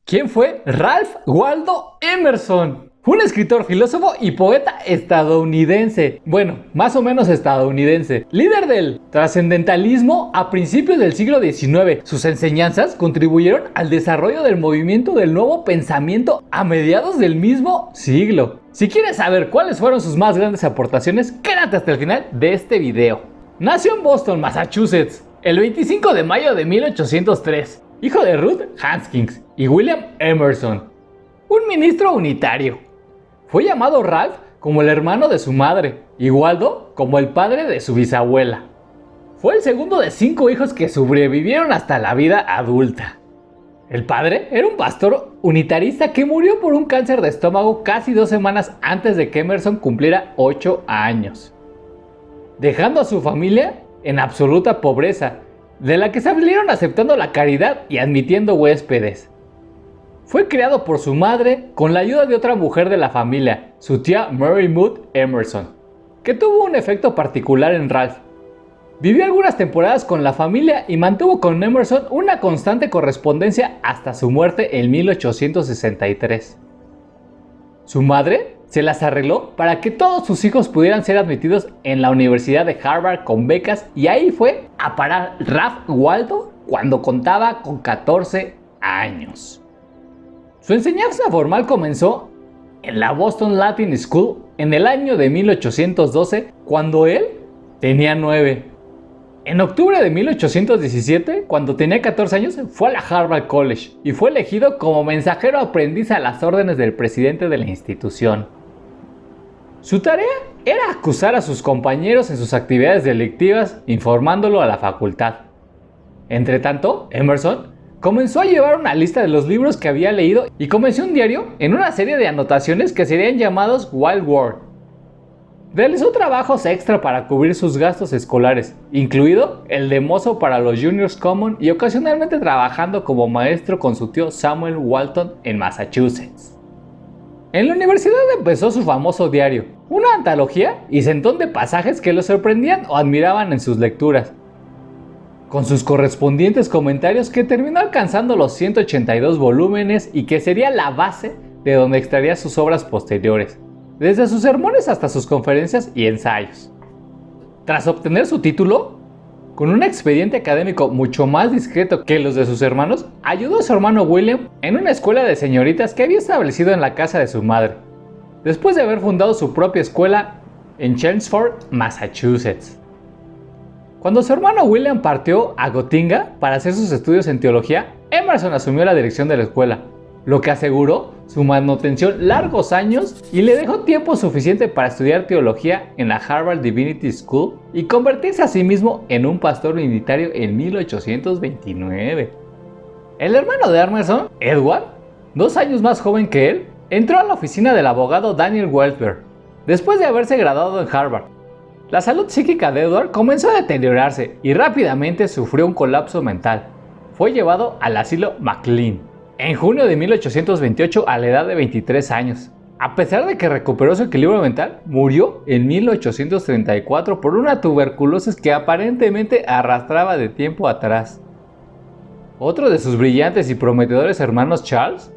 ¿Quién fue Ralph Waldo Emerson? Fue un escritor, filósofo y poeta estadounidense. Bueno, más o menos estadounidense. Líder del trascendentalismo a principios del siglo XIX. Sus enseñanzas contribuyeron al desarrollo del movimiento del nuevo pensamiento a mediados del mismo siglo. Si quieres saber cuáles fueron sus más grandes aportaciones, quédate hasta el final de este video. Nació en Boston, Massachusetts, el 25 de mayo de 1803. Hijo de Ruth Haskins y William Emerson, un ministro unitario. Fue llamado Ralph como el hermano de su madre y Waldo como el padre de su bisabuela. Fue el segundo de 5 hijos que sobrevivieron hasta la vida adulta. El padre era un pastor unitarista que murió por un cáncer de estómago casi 2 semanas antes de que Emerson cumpliera 8 años, dejando a su familia en absoluta pobreza, de la que salieron aceptando la caridad y admitiendo huéspedes. Fue criado por su madre con la ayuda de otra mujer de la familia, su tía Mary Mood Emerson, que tuvo un efecto particular en Ralph. Vivió algunas temporadas con la familia y mantuvo con Emerson una constante correspondencia hasta su muerte en 1863. Su madre se las arregló para que todos sus hijos pudieran ser admitidos en la Universidad de Harvard con becas, y ahí fue a parar Ralph Waldo cuando contaba con 14 años. Su enseñanza formal comenzó en la Boston Latin School en el año de 1812, cuando él tenía 9. En octubre de 1817, cuando tenía 14 años, fue a la Harvard College y fue elegido como mensajero aprendiz a las órdenes del presidente de la institución. Su tarea era acusar a sus compañeros en sus actividades delictivas, informándolo a la facultad. Entretanto, Emerson comenzó a llevar una lista de los libros que había leído y comenzó un diario en una serie de anotaciones que serían llamados Wild World. Realizó trabajos extra para cubrir sus gastos escolares, incluido el de mozo para los Juniors Common y ocasionalmente trabajando como maestro con su tío Samuel Walton en Massachusetts. En la universidad empezó su famoso diario, una antología y centón de pasajes que lo sorprendían o admiraban en sus lecturas, con sus correspondientes comentarios, que terminó alcanzando los 182 volúmenes y que sería la base de donde extraería sus obras posteriores, desde sus sermones hasta sus conferencias y ensayos. Tras obtener su título, con un expediente académico mucho más discreto que los de sus hermanos, ayudó a su hermano William en una escuela de señoritas que había establecido en la casa de su madre, después de haber fundado su propia escuela en Chelmsford, Massachusetts. Cuando su hermano William partió a Gotinga para hacer sus estudios en teología, Emerson asumió la dirección de la escuela, lo que aseguró su manutención largos años y le dejó tiempo suficiente para estudiar teología en la Harvard Divinity School y convertirse a sí mismo en un pastor unitario en 1829. El hermano de Emerson, Edward, 2 años más joven que él, entró a la oficina del abogado Daniel Webster después de haberse graduado en Harvard. La salud psíquica de Edward comenzó a deteriorarse y rápidamente sufrió un colapso mental. Fue llevado al asilo McLean en junio de 1828 a la edad de 23 años. A pesar de que recuperó su equilibrio mental, murió en 1834 por una tuberculosis que aparentemente arrastraba de tiempo atrás. Otro de sus brillantes y prometedores hermanos, Charles,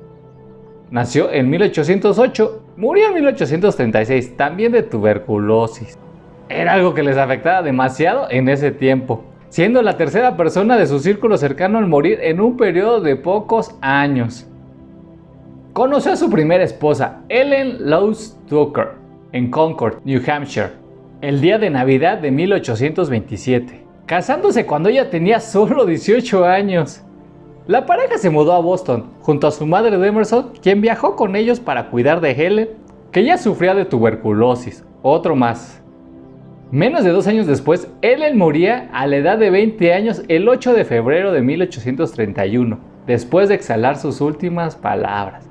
nació en 1808, murió en 1836, también de tuberculosis. Era algo que les afectaba demasiado en ese tiempo, siendo la tercera persona de su círculo cercano en morir en un periodo de pocos años. Conoció a su primera esposa, Ellen Lowes Tucker, en Concord, New Hampshire, el día de Navidad de 1827, casándose cuando ella tenía solo 18 años. La pareja se mudó a Boston, junto a su madre de Emerson, quien viajó con ellos para cuidar de Helen, que ya sufría de tuberculosis, otro más. Menos de 2 años después, Ellen moría a la edad de 20 años el 8 de febrero de 1831, después de exhalar sus últimas palabras.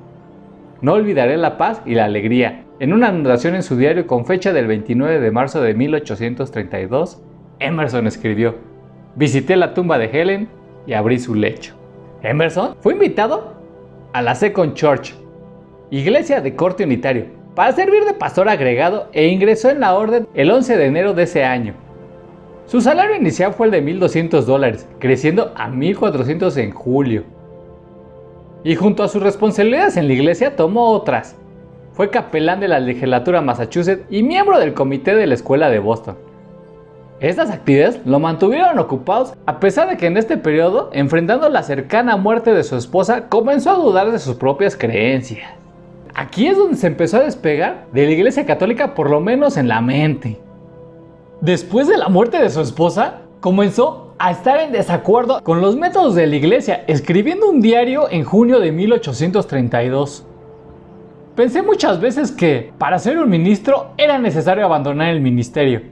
No olvidaré la paz y la alegría. En una anotación en su diario con fecha del 29 de marzo de 1832, Emerson escribió: visité la tumba de Helen y abrí su lecho. Emerson fue invitado a la Second Church, iglesia de corte unitario, para servir de pastor agregado e ingresó en la orden el 11 de enero de ese año. Su salario inicial fue el de $1,200, creciendo a $1,400 en julio. y junto a sus responsabilidades en la iglesia tomó otras. Fue capelán de la legislatura Massachusetts y miembro del comité de la escuela de Boston. Estas actividades lo mantuvieron ocupados a pesar de que en este periodo, enfrentando la cercana muerte de su esposa, comenzó a dudar de sus propias creencias. Aquí es donde se empezó a despegar de la iglesia católica, por lo menos en la mente. Después de la muerte de su esposa, comenzó a estar en desacuerdo con los métodos de la iglesia, escribiendo un diario en junio de 1832. Pensé muchas veces que, para ser un ministro, era necesario abandonar el ministerio.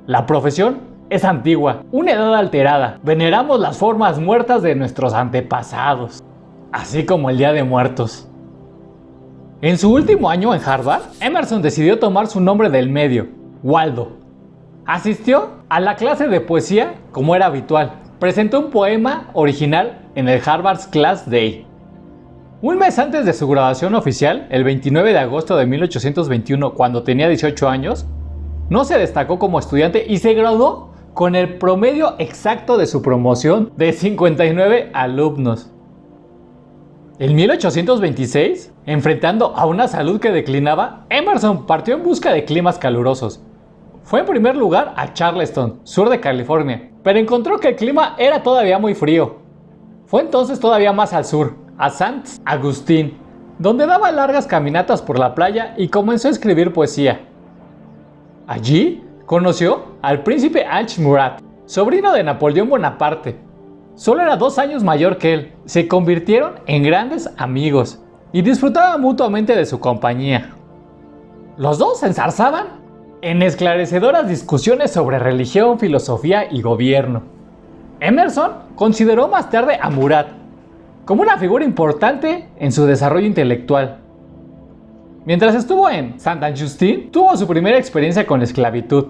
La profesión es antigua, una edad alterada. Veneramos las formas muertas de nuestros antepasados, así como el Día de Muertos. En su último año en Harvard, Emerson decidió tomar su nombre del medio, Waldo. Asistió a la clase de poesía como era habitual. Presentó un poema original en el Harvard's Class Day. Un mes antes de su graduación oficial, el 29 de agosto de 1821, cuando tenía 18 años, no se destacó como estudiante y se graduó con el promedio exacto de su promoción de 59 alumnos. En 1826, enfrentando a una salud que declinaba, Emerson partió en busca de climas calurosos. Fue en primer lugar a Charleston, sur de California, pero encontró que el clima era todavía muy frío. Fue entonces todavía más al sur, a St. Augustine, donde daba largas caminatas por la playa y comenzó a escribir poesía. Allí conoció al príncipe Anch Murat, sobrino de Napoleón Bonaparte. Solo era 2 años mayor que él. Se convirtieron en grandes amigos y disfrutaban mutuamente de su compañía. Los dos se enzarzaban en esclarecedoras discusiones sobre religión, filosofía y gobierno. Emerson consideró más tarde a Murat como una figura importante en su desarrollo intelectual. Mientras estuvo en St. Augustine, tuvo su primera experiencia con la esclavitud.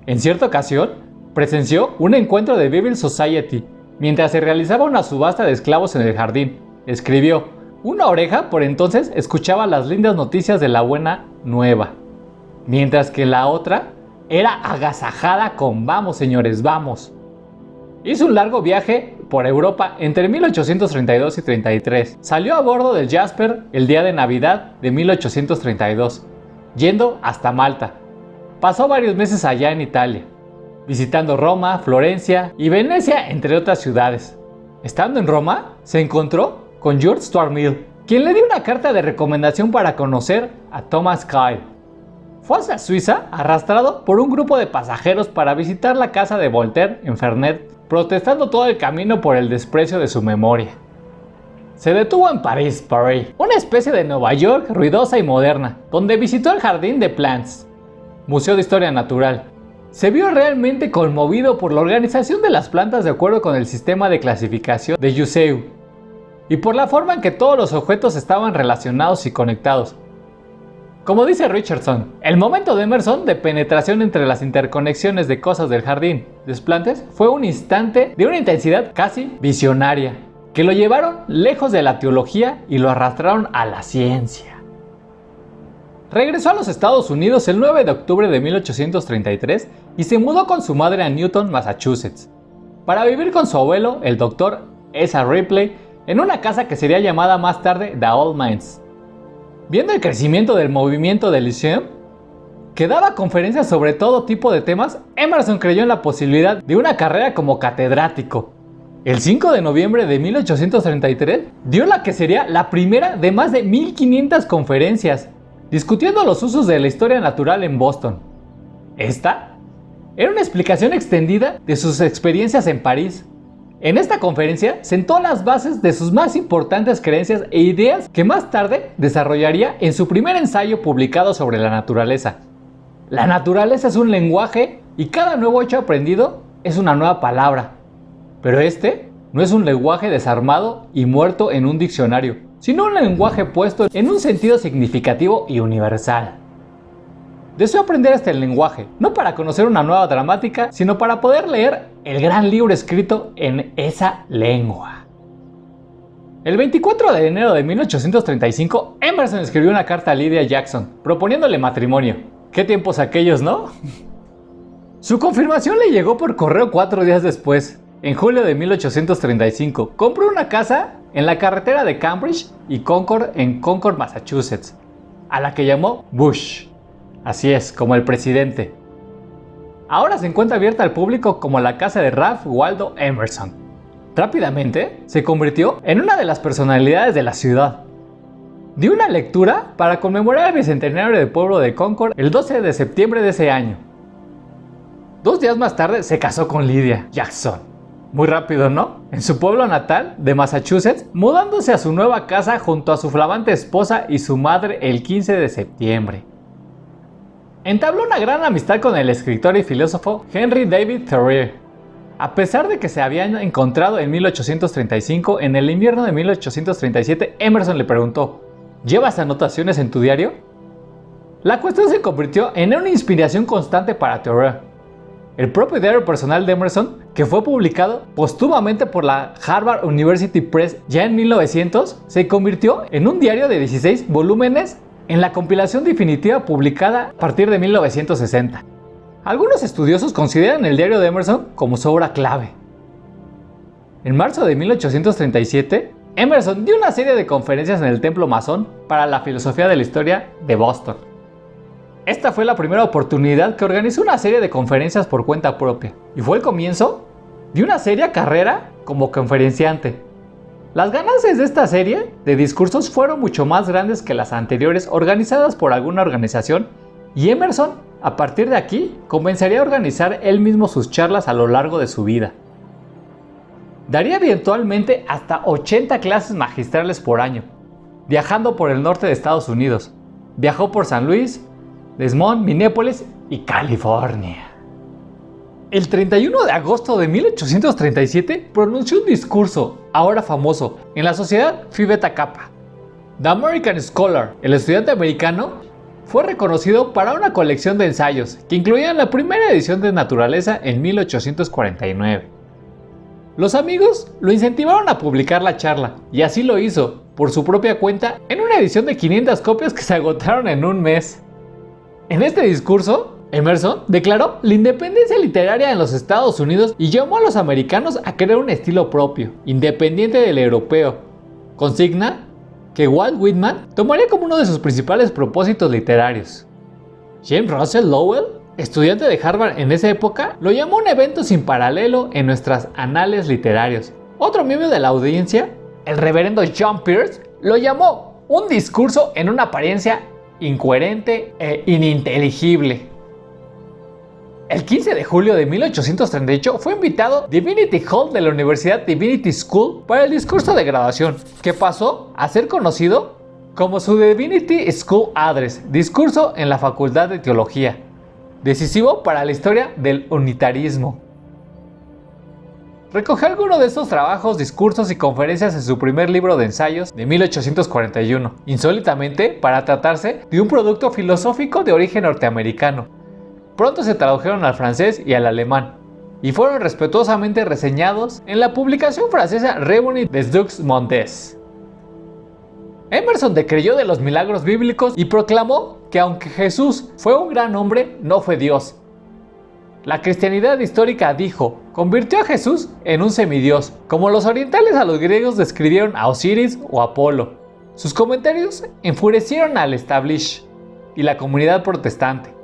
En cierta ocasión, presenció un encuentro de Bible Society mientras se realizaba una subasta de esclavos en el jardín. Escribió: una oreja por entonces escuchaba las lindas noticias de la buena nueva, mientras que la otra era agasajada con "vamos señores, vamos". Hizo un largo viaje por Europa entre 1832 y 33. Salió a bordo del Jasper el día de Navidad de 1832, yendo hasta Malta. Pasó varios meses allá en Italia, visitando Roma, Florencia y Venecia, entre otras ciudades. Estando en Roma, se encontró con George Stuart Mill, quien le dio una carta de recomendación para conocer a Thomas Kyle. Fue hacia Suiza arrastrado por un grupo de pasajeros para visitar la casa de Voltaire en Fernet, protestando todo el camino por el desprecio de su memoria. Se detuvo en París, una especie de Nueva York ruidosa y moderna, donde visitó el Jardín des Plantes, Museo de Historia Natural. Se vio realmente conmovido por la organización de las plantas de acuerdo con el sistema de clasificación de Jussieu, y por la forma en que todos los objetos estaban relacionados y conectados. Como dice Richardson, el momento de Emerson de penetración entre las interconexiones de cosas del Jardín des Plantes fue un instante de una intensidad casi visionaria, que lo llevaron lejos de la teología y lo arrastraron a la ciencia. Regresó a los Estados Unidos el 9 de octubre de 1833 y se mudó con su madre a Newton, Massachusetts, para vivir con su abuelo, el Dr. Asa Ripley, en una casa que sería llamada más tarde The Old Mines. Viendo el crecimiento del movimiento del Lyceum, que daba conferencias sobre todo tipo de temas, Emerson creyó en la posibilidad de una carrera como catedrático. El 5 de noviembre de 1833 dio la que sería la primera de más de 1500 conferencias, discutiendo los usos de la historia natural en Boston. Esta era una explicación extendida de sus experiencias en París. En esta conferencia sentó las bases de sus más importantes creencias e ideas que más tarde desarrollaría en su primer ensayo publicado sobre la naturaleza. La naturaleza es un lenguaje y cada nuevo hecho aprendido es una nueva palabra. Pero este no es un lenguaje desarmado y muerto en un diccionario, sino un lenguaje puesto en un sentido significativo y universal. Deseo aprender este lenguaje, no para conocer una nueva dramática, sino para poder leer el gran libro escrito en esa lengua. El 24 de enero de 1835, Emerson escribió una carta a Lydia Jackson, proponiéndole matrimonio. ¿Qué tiempos aquellos, no? Su confirmación le llegó por correo 4 días después. En julio de 1835, compró una casa en la carretera de Cambridge y Concord en Concord, Massachusetts, a la que llamó Bush. Así es, como el presidente. Ahora se encuentra abierta al público como la casa de Ralph Waldo Emerson. Rápidamente se convirtió en una de las personalidades de la ciudad. Dio una lectura para conmemorar el bicentenario del pueblo de Concord el 12 de septiembre de ese año. 2 días más tarde se casó con Lydia Jackson. Muy rápido, ¿no? En su pueblo natal de Massachusetts, mudándose a su nueva casa junto a su flamante esposa y su madre el 15 de septiembre. Entabló una gran amistad con el escritor y filósofo Henry David Thoreau. A pesar de que se habían encontrado en 1835, en el invierno de 1837, Emerson le preguntó: ¿llevas anotaciones en tu diario? La cuestión se convirtió en una inspiración constante para Thoreau. El propio diario personal de Emerson, que fue publicado póstumamente por la Harvard University Press ya en 1900, se convirtió en un diario de 16 volúmenes en la compilación definitiva publicada a partir de 1960. Algunos estudiosos consideran el diario de Emerson como su obra clave. En marzo de 1837, Emerson dio una serie de conferencias en el Templo Masón para la filosofía de la historia de Boston. Esta fue la primera oportunidad que organizó una serie de conferencias por cuenta propia, y fue el comienzo de una seria carrera como conferenciante. Las ganancias de esta serie de discursos fueron mucho más grandes que las anteriores organizadas por alguna organización, y Emerson, a partir de aquí, comenzaría a organizar él mismo sus charlas a lo largo de su vida. Daría eventualmente hasta 80 clases magistrales por año, viajando por el norte de Estados Unidos. Viajó por San Luis, Desmond, Minneapolis y California. El 31 de agosto de 1837 pronunció un discurso, ahora famoso, en la Sociedad Phi Beta Kappa. The American Scholar, el estudiante americano, fue reconocido para una colección de ensayos que incluían la primera edición de Naturaleza en 1849. Los amigos lo incentivaron a publicar la charla, y así lo hizo, por su propia cuenta, en una edición de 500 copias que se agotaron en un mes. En este discurso, Emerson declaró la independencia literaria en los Estados Unidos y llamó a los americanos a crear un estilo propio, independiente del europeo. Consigna que Walt Whitman tomaría como uno de sus principales propósitos literarios. James Russell Lowell, estudiante de Harvard en esa época, lo llamó un evento sin paralelo en nuestras anales literarios. Otro miembro de la audiencia, el reverendo John Pierce, lo llamó un discurso en una apariencia incoherente e ininteligible. El 15 de julio de 1838 fue invitado a Divinity Hall de la Universidad Divinity School para el discurso de graduación, que pasó a ser conocido como su Divinity School Address, discurso en la Facultad de Teología, decisivo para la historia del unitarismo. Recogió algunos de estos trabajos, discursos y conferencias en su primer libro de ensayos de 1841, insólitamente para tratarse de un producto filosófico de origen norteamericano. Pronto se tradujeron al francés y al alemán, y fueron respetuosamente reseñados en la publicación francesa Revue des Deux Mondes. Emerson decreyó de los milagros bíblicos y proclamó que aunque Jesús fue un gran hombre, no fue Dios. La cristianidad histórica, dijo, convirtió a Jesús en un semidios, como los orientales a los griegos describieron a Osiris o Apolo. Sus comentarios enfurecieron al establish y la comunidad protestante.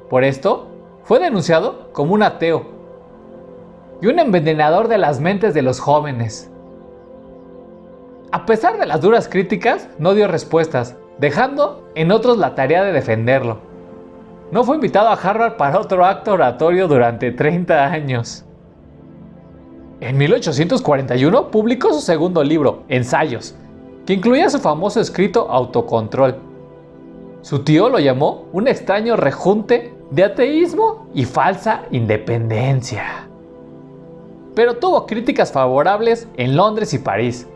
Por esto, fue denunciado como un ateo y un envenenador de las mentes de los jóvenes. A pesar de las duras críticas, no dio respuestas, dejando en otros la tarea de defenderlo. No fue invitado a Harvard para otro acto oratorio durante 30 años. En 1841 publicó su segundo libro, Ensayos, que incluía su famoso escrito Autocontrol. Su tío lo llamó un extraño rejunte de ateísmo y falsa independencia. Pero tuvo críticas favorables en Londres y París.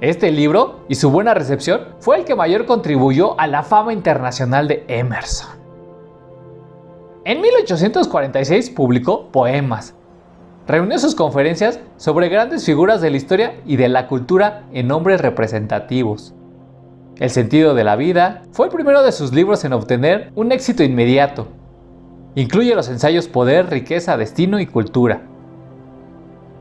Este libro y su buena recepción fue el que mayor contribuyó a la fama internacional de Emerson. En 1846 publicó Poemas. Reunió sus conferencias sobre grandes figuras de la historia y de la cultura en nombres representativos. El sentido de la vida fue el primero de sus libros en obtener un éxito inmediato. Incluye los ensayos Poder, Riqueza, Destino y Cultura.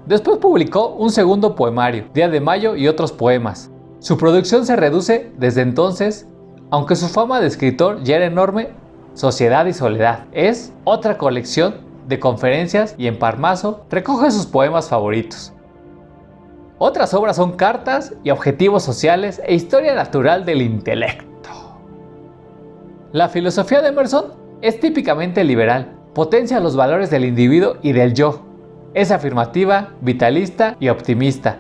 Después publicó un segundo poemario, Día de Mayo y otros poemas. Su producción se reduce desde entonces, aunque su fama de escritor ya era enorme. Sociedad y Soledad es otra colección de conferencias y en Parmazo recoge sus poemas favoritos. Otras obras son Cartas y Objetivos Sociales e Historia Natural del Intelecto. La filosofía de Emerson es típicamente liberal, potencia los valores del individuo y del yo. Es afirmativa, vitalista y optimista.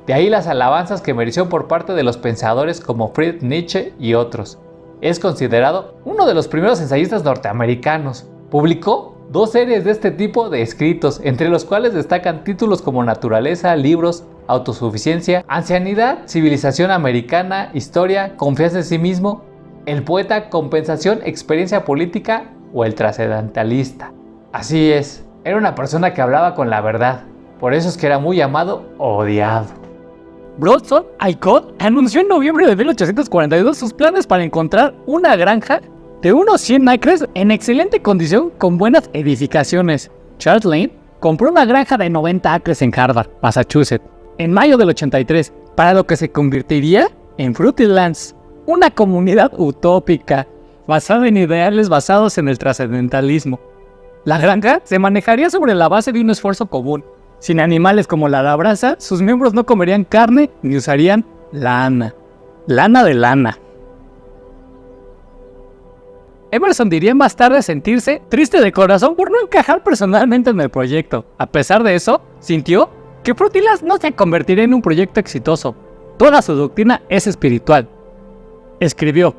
De ahí las alabanzas que mereció por parte de los pensadores como Friedrich Nietzsche y otros. Es considerado uno de los primeros ensayistas norteamericanos. Publicó 2 series de este tipo de escritos, entre los cuales destacan títulos como Naturaleza, Libros, Autosuficiencia, Ancianidad, Civilización Americana, Historia, Confianza en sí mismo, El poeta, Compensación, Experiencia Política o El Trascendentalista. Así es, era una persona que hablaba con la verdad, por eso es que era muy amado o odiado. Broadstone Alcott anunció en noviembre de 1842 sus planes para encontrar una granja de unos 100 acres en excelente condición con buenas edificaciones. Charles Lane compró una granja de 90 acres en Harvard, Massachusetts, en mayo del 83, para lo que se convertiría en Fruitlands, una comunidad utópica basada en ideales basados en el trascendentalismo. La granja se manejaría sobre la base de un esfuerzo común. Sin animales como la labranza, sus miembros no comerían carne ni usarían lana. Lana de lana. Emerson diría más tarde sentirse triste de corazón por no encajar personalmente en el proyecto. A pesar de eso, sintió que Fruitlands no se convertiría en un proyecto exitoso. Toda su doctrina es espiritual. Escribió,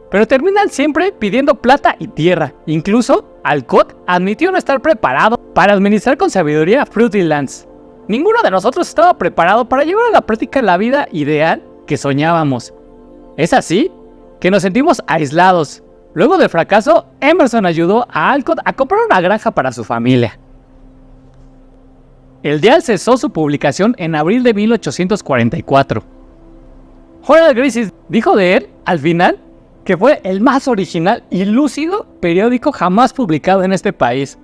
pero terminan siempre pidiendo plata y tierra. Incluso, Alcott admitió no estar preparado para administrar con sabiduría Fruitlands. Ninguno de nosotros estaba preparado para llevar a la práctica la vida ideal que soñábamos. Es así que nos sentimos aislados. Luego del fracaso, Emerson ayudó a Alcott a comprar una granja para su familia. El diario cesó su publicación en abril de 1844. Horace Greeley dijo de él, al final, que fue el más original y lúcido periódico jamás publicado en este país.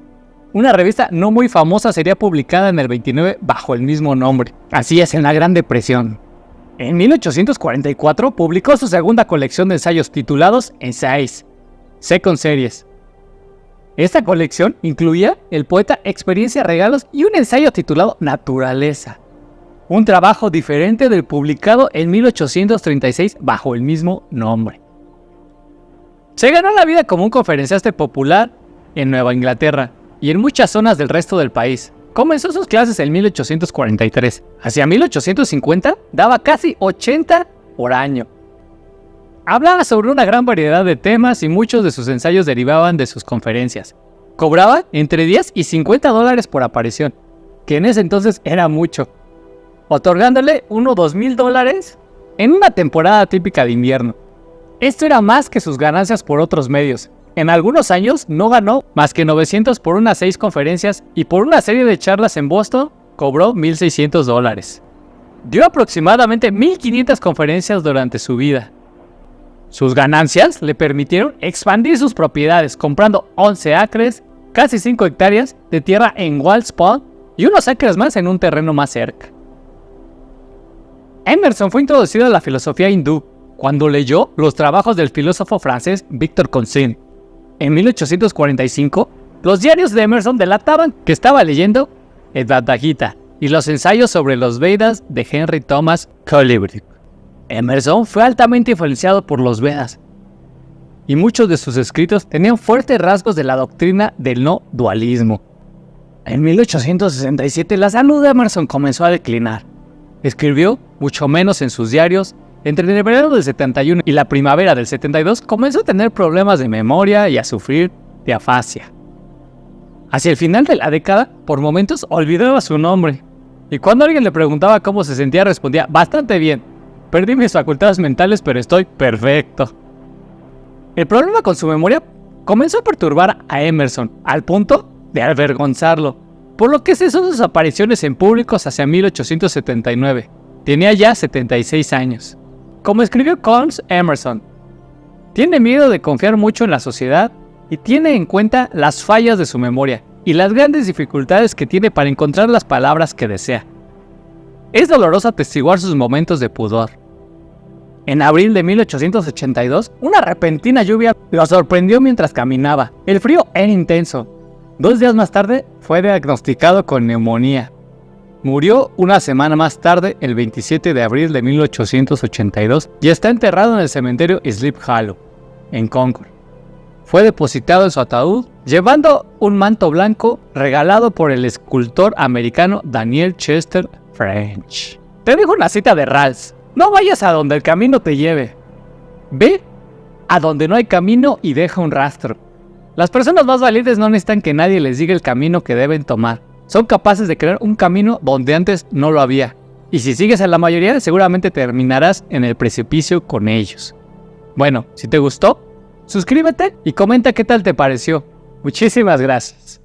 Una revista no muy famosa sería publicada en el 29 bajo el mismo nombre. Así es, en la Gran Depresión. En 1844 publicó su segunda colección de ensayos titulados Essays, Second Series. Esta colección incluía el poeta Experiencia, Regalos y un ensayo titulado Naturaleza. Un trabajo diferente del publicado en 1836 bajo el mismo nombre. Se ganó la vida como un conferenciante popular en Nueva Inglaterra y en muchas zonas del resto del país. Comenzó sus clases en 1843. Hacia 1850 daba casi 80 por año. Hablaba sobre una gran variedad de temas y muchos de sus ensayos derivaban de sus conferencias. Cobraba entre $10 y $50 por aparición, que en ese entonces era mucho, otorgándole unos $2,000 en una temporada típica de invierno. Esto era más que sus ganancias por otros medios. En algunos años no ganó más que $900 por unas 6 conferencias y por una serie de charlas en Boston cobró $1,600. Dio aproximadamente 1,500 conferencias durante su vida. Sus ganancias le permitieron expandir sus propiedades comprando 11 acres, casi 5 hectáreas de tierra en Walls Pond y unos acres más en un terreno más cerca. Emerson fue introducido a la filosofía hindú cuando leyó los trabajos del filósofo francés Victor Cousin. En 1845, los diarios de Emerson delataban que estaba leyendo el Bhagavad Gita y los ensayos sobre los Vedas de Henry Thomas Coleridge. Emerson fue altamente influenciado por los Vedas y muchos de sus escritos tenían fuertes rasgos de la doctrina del no dualismo. En 1867 la salud de Emerson comenzó a declinar. Escribió mucho menos en sus diarios. Entre el verano del 71 y la primavera del 72 comenzó a tener problemas de memoria y a sufrir de afasia. Hacia el final de la década, por momentos olvidaba su nombre. Y cuando alguien le preguntaba cómo se sentía, respondía, bastante bien. Perdí mis facultades mentales, pero estoy perfecto. El problema con su memoria comenzó a perturbar a Emerson, al punto de avergonzarlo, por lo que cesó sus apariciones en públicos hacia 1879. Tenía ya 76 años. Como escribió Collins Emerson, tiene miedo de confiar mucho en la sociedad y tiene en cuenta las fallas de su memoria. y las grandes dificultades que tiene para encontrar las palabras que desea. Es doloroso atestiguar sus momentos de pudor. En abril de 1882, una repentina lluvia lo sorprendió mientras caminaba. El frío era intenso. 2 días más tarde fue diagnosticado con neumonía. Murió una semana más tarde, el 27 de abril de 1882, y está enterrado en el cementerio Sleep Hollow, en Concord. Fue depositado en su ataúd, llevando un manto blanco regalado por el escultor americano Daniel Chester French. Te dejo una cita de Rawls: no vayas a donde el camino te lleve. Ve a donde no hay camino y deja un rastro. Las personas más valientes no necesitan que nadie les diga el camino que deben tomar. Son capaces de crear un camino donde antes no lo había. Y si sigues a la mayoría, seguramente terminarás en el precipicio con ellos. Bueno, si te gustó, suscríbete y comenta qué tal te pareció. Muchísimas gracias.